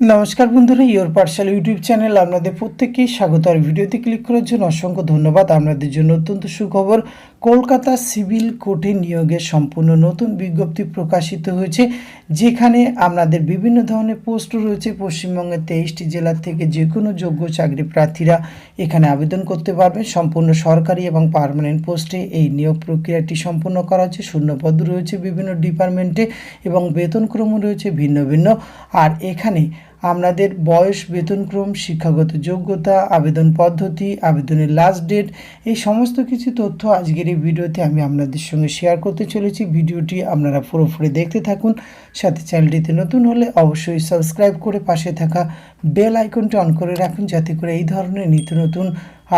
নমস্কার বন্ধুরা, your Pathsala YouTube channel আপনাদের প্রত্যেককেই স্বাগত। আর ভিডিওতে ক্লিক করার জন্য অসংখ্য ধন্যবাদ। আপনাদের জন্য অত্যন্ত সুখবর, কলকাতা সিভিল কোর্টে নিয়োগের সম্পূর্ণ নতুন বিজ্ঞপ্তি প্রকাশিত হয়েছে, যেখানে আপনাদের বিভিন্ন ধরনের পোস্ট রয়েছে। পশ্চিমবঙ্গের 23টি জেলার থেকে যে কোনো যোগ্য চাকরি প্রার্থীরা এখানে আবেদন করতে পারবেন। সম্পূর্ণ সরকারি এবং পার্মানেন্ট পোস্টে এই নিয়োগ প্রক্রিয়াটি সম্পূর্ণ করা হচ্ছে। শূন্যপদ রয়েছে বিভিন্ন ডিপার্টমেন্টে এবং বেতনক্রম রয়েছে ভিন্ন ভিন্ন। আর এখানে আপনাদের বয়স, বেতনক্রম, শিক্ষাগত যোগ্যতা, আবেদন পদ্ধতি, আবেদনের লাস্ট ডেট, এই সমস্ত কিছু তথ্য আজকের এই ভিডিওতে আমি আপনাদের সঙ্গে শেয়ার করতে চলেছি। ভিডিওটি আপনারা পুরোপুরি দেখতে থাকুন। সাথে চ্যানেলটিতে নতুন হলে অবশ্যই সাবস্ক্রাইব করে পাশে থাকা বেল আইকনটি অন করে রাখুন, যাতে করে এই ধরনের নিত্য নতুন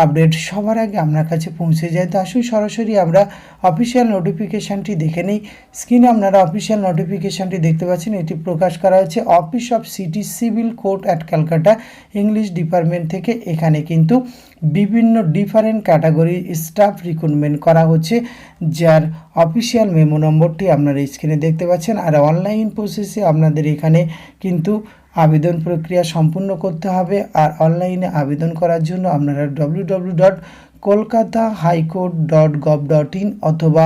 আপডেট সবার আগে আপনার কাছে পৌঁছে যায়। তো আসুন সরাসরি আমরা অফিসিয়াল নোটিফিকেশানটি দেখে নিই। স্ক্রিনে আপনারা অফিসিয়াল নোটিফিকেশানটি দেখতে পাচ্ছেন। এটি প্রকাশ করা হয়েছে office of city civil court at Calcutta English department থেকে। এখানে কিন্তু বিভিন্ন ডিফারেন্ট ক্যাটাগরি স্টাফ রিক্রুটমেন্ট করা হচ্ছে, যার অফিসিয়াল মেমো নম্বরটি আপনারা স্ক্রিনে দেখতে পাচ্ছেন। আর অনলাইন প্রসেসে আপনাদের এখানে কিন্তু আবেদন প্রক্রিয়া সম্পূর্ণ করতে হবে। আর অনলাইনে আবেদন করার জন্য আপনারা www.kolkatahighcourt.gov.in অথবা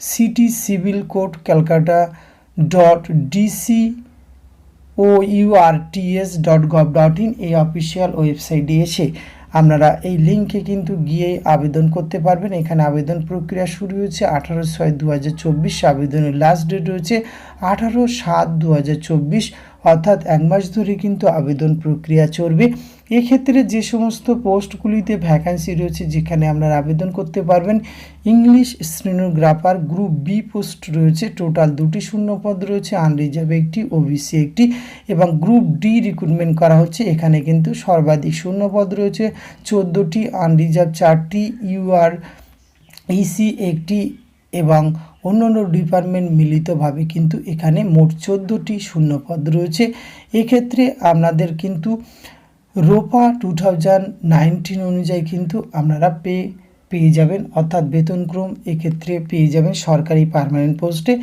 citycivilcourt.calcutta.dcourts.gov.in এই অফিসিয়াল ওয়েবসাইটে এসে আপনারা এই লিঙ্কে কিন্তু গিয়ে আবেদন করতে পারবেন। এখানে আবেদন প্রক্রিয়া শুরু হয়েছে 18/6/2024। আবেদনের লাস্ট ডেট রয়েছে 18/7/2024, অর্থাৎ এক মাস ধরে কিন্তু আবেদন প্রক্রিয়া চলবে। এক্ষেত্রে যে সমস্ত পোস্টগুলিতে ভ্যাকান্সি রয়েছে, যেখানে আপনারা আবেদন করতে পারবেন, English stenographer group B post রয়েছে। টোটাল 2টি শূন্যপদ রয়েছে, আনরিজার্ভ একটি, ওবিসি একটি, এবং গ্রুপ ডি রিক্রুটমেন্ট করা হচ্ছে। এখানে কিন্তু সর্বাধিক শূন্যপদ রয়েছে 14টি, আনরিজার্ভ 4টি, ইউআর ইসি একটি এবং অন্যান্য ডিপার্টমেন্ট মিলিতভাবে কিন্তু এখানে মোট 14টি শূন্যপদ রয়েছে। এক্ষেত্রে আপনাদের কিন্তু রোপা 2019 অনুযায়ী কিন্তু আপনারা পেয়ে যাবেন, অর্থাৎ বেতনক্রম এক্ষেত্রে পেয়ে যাবেন সরকারি পার্মানেন্ট পোস্টে।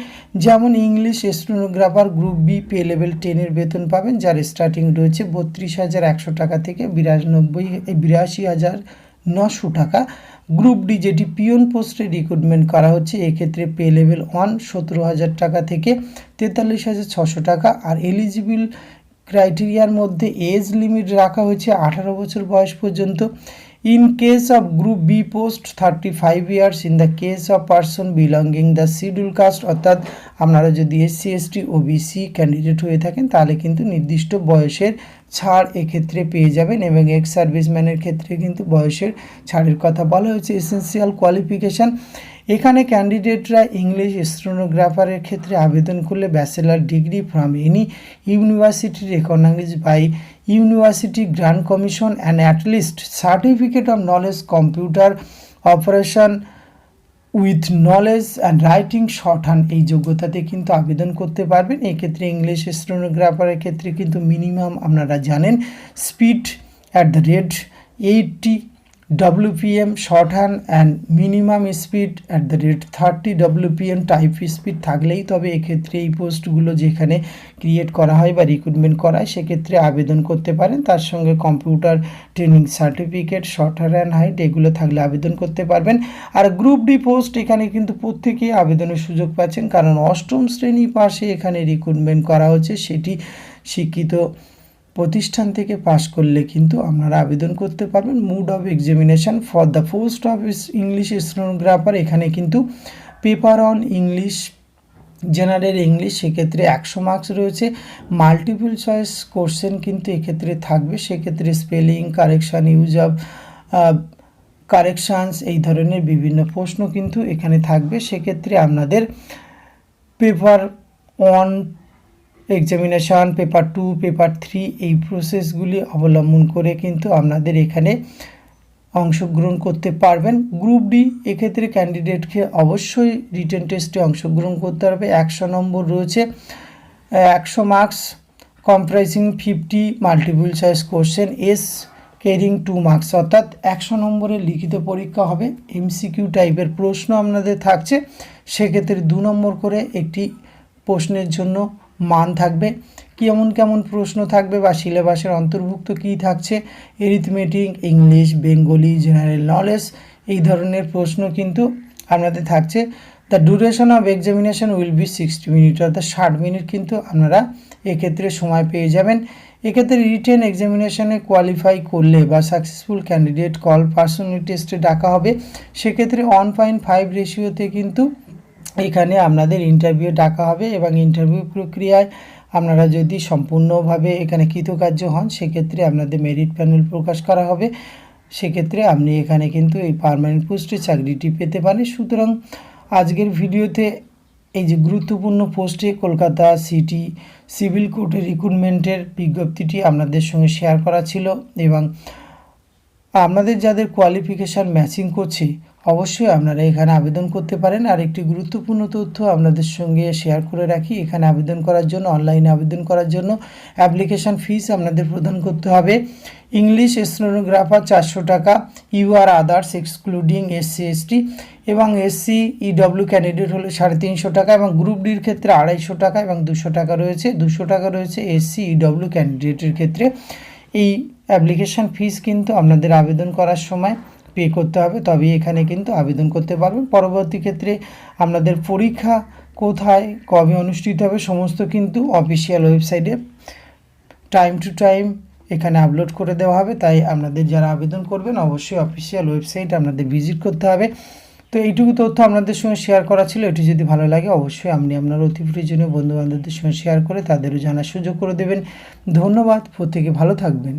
যেমন English stenographer group B pay level 10-এর বেতন পাবেন, যার স্টার্টিং রয়েছে 32,100 টাকা থেকে 82,900 টাকা। গ্রুপ ডি যেটি পিয়ন পোস্টে রিক্রুটমেন্ট করা হচ্ছে, এক্ষেত্রে পে লেভেল 1 17,000 টাকা থেকে 43,600 টাকা। আর এলিজিবল ক্রাইটেরিয়ার মধ্যে এজ লিমিট রাখা হয়েছে 18 বছর বয়স পর্যন্ত। In case of group B post 35 years, in the case of person belonging the schedule caste, অর্থাৎ আপনারা যদি এসসি এসটি ওবিসি ক্যান্ডিডেট হয়ে থাকেন তাহলে কিন্তু নির্দিষ্ট বয়সের ছাড় এক্ষেত্রে পেয়ে যাবেন। এবং এক্স সার্ভিসম্যানের ক্ষেত্রে কিন্তু বয়সের ছাড়ের কথা বলা হয়েছে। এসেন্সিয়াল কোয়ালিফিকেশান, এখানে ক্যান্ডিডেটরা ইংলিশ স্টেনোগ্রাফারের ক্ষেত্রে আবেদন করলে bachelor degree from any university recognized by university grant commission and at least certificate of knowledge computer operation with knowledge and writing shorthand, এই যোগ্যতাতে কিন্তু আবেদন করতে পারবেন। এক্ষেত্রে ইংলিশ স্টেনোগ্রাফারের ক্ষেত্রে কিন্তু মিনিমাম আপনারা জানেন speed at the rate 80 WPM shorthand and minimum speed at the rate 30 WPM type speed থাকলেই তবে এক্ষেত্রে এই পোস্টগুলো যেখানে ক্রিয়েট করা হয় বা রিক্রুটমেন্ট করা হয় সেক্ষেত্রে আবেদন করতে পারেন। তার সঙ্গে computer training certificate, shorthand and height এগুলো থাকলে আবেদন করতে পারবেন। আর গ্রুপ ডি পোস্ট এখানে কিন্তু প্রত্যেকেই আবেদনের সুযোগ পাচ্ছেন, কারণ 8ম শ্রেণী পাশে এখানে রিক্রুটমেন্ট করা হচ্ছে। সেটি শিক্ষিত প্রতিষ্ঠান থেকে পাশ করলে কিন্তু আপনারা আবেদন করতে পারবেন। Mode of examination for the post of English stenographer, এখানে কিন্তু paper on English, general English, সেক্ষেত্রে 100 মার্কস রয়েছে। মাল্টিপল চয়েস কোশ্চেন কিন্তু এক্ষেত্রে থাকবে, সেক্ষেত্রে স্পেলিং কারেকশান, ইউজ অফ কারেকশানস, এই ধরনের বিভিন্ন প্রশ্ন কিন্তু এখানে থাকবে। সেক্ষেত্রে আপনাদের পেপার 1 এক্সামিনেশান, পেপার 2, পেপার 3 এই প্রসেসগুলি অবলম্বন করে কিন্তু আপনাদের এখানে অংশগ্রহণ করতে পারবেন। গ্রুপ ডি এক্ষেত্রে ক্যান্ডিডেটকে অবশ্যই রিটেন টেস্টে অংশগ্রহণ করতে হবে। 100 নম্বর রয়েছে, 100 marks comprising 50 multiple choice question, S carrying 2 marks, অর্থাৎ 100 নম্বরের লিখিত পরীক্ষা হবে। MCQ টাইপের প্রশ্ন আপনাদের থাকছে, সেক্ষেত্রে 2 নম্বর করে একটি প্রশ্নের জন্য মান থাকবে, কেমন কেমন প্রশ্ন থাকবে বা সিলেবাসের অন্তর্ভুক্ত কী থাকছে, arithmetic, English, Bengali, general knowledge, এই ধরনের প্রশ্ন কিন্তু আপনাদের থাকছে। The duration of examination will be 60 minute, অর্থাৎ 60 মিনিট কিন্তু আপনারা এক্ষেত্রে সময় পেয়ে যাবেন। এক্ষেত্রে রিটেন এক্সামিনেশনে কোয়ালিফাই করলে বা সাকসেসফুল ক্যান্ডিডেট কল পার্সোনাল টেস্টে ডাকা হবে, সেক্ষেত্রে 1.5 রেশিওতে কিন্তু এখানে আপনাদের ইন্টারভিউ ডাকা হবে এবং ইন্টারভিউ প্রক্রিয়ায় আপনারা যদি সম্পূর্ণভাবে এখানে কৃতকার্য হন, সেক্ষেত্রে আপনাদের মেরিট প্যানেল প্রকাশ করা হবে, সেক্ষেত্রে আপনি এখানে কিন্তু এই পার্মানেন্ট পোস্টে চাকরিটি পেতে পারেন। সুতরাং আজকের ভিডিওতে এই যে গুরুত্বপূর্ণ পোস্টে কলকাতা সিটি সিভিল কোর্টের রিক্রুটমেন্টের বিজ্ঞপ্তিটি আপনাদের সঙ্গে শেয়ার করা ছিল এবং আপনাদের যাদের কোয়ালিফিকেশান ম্যাচিং করছে অবশ্যই আপনারা এখানে আবেদন করতে পারেন। আর একটি গুরুত্বপূর্ণ তথ্য আপনাদের সঙ্গে শেয়ার করে রাখি, এখানে আবেদন করার জন্য, অনলাইনে আবেদন করার জন্য অ্যাপ্লিকেশান ফিস আপনাদের প্রদান করতে হবে। ইংলিশ স্টেনোগ্রাফার 400 টাকা, UR others excluding SC ST এবং এসসি ইডব্লিউ ক্যান্ডিডেট হলে 350 টাকা এবং গ্রুপ ডির ক্ষেত্রে 250 টাকা এবং 200 টাকা রয়েছে, 200 টাকা রয়েছে এসসি ইডব্লিউ ক্যান্ডিডেটের ক্ষেত্রে। এই অ্যাপ্লিকেশান ফিস কিন্তু আপনাদের আবেদন করার সময় পে করতে হবে, তবেই এখানে কিন্তু আবেদন করতে পারবেন। পরবর্তী ক্ষেত্রে আপনাদের পরীক্ষা কোথায় কবে অনুষ্ঠিত হবে সমস্ত কিন্তু অফিসিয়াল ওয়েবসাইটে টাইম টু টাইম এখানে আপলোড করে দেওয়া হবে, তাই আপনাদের যারা আবেদন করবেন অবশ্যই অফিসিয়াল ওয়েবসাইট আপনাদের ভিজিট করতে হবে। তো এইটুকু তথ্য আপনাদের সঙ্গে শেয়ার করা ছিল, এটি যদি ভালো লাগে অবশ্যই আপনি আপনার অতি প্রয়োজনীয় বন্ধুবান্ধবদের সঙ্গে শেয়ার করে তাদেরও জানার সুযোগ করে দেবেন। ধন্যবাদ, প্রত্যেকে ভালো থাকবেন।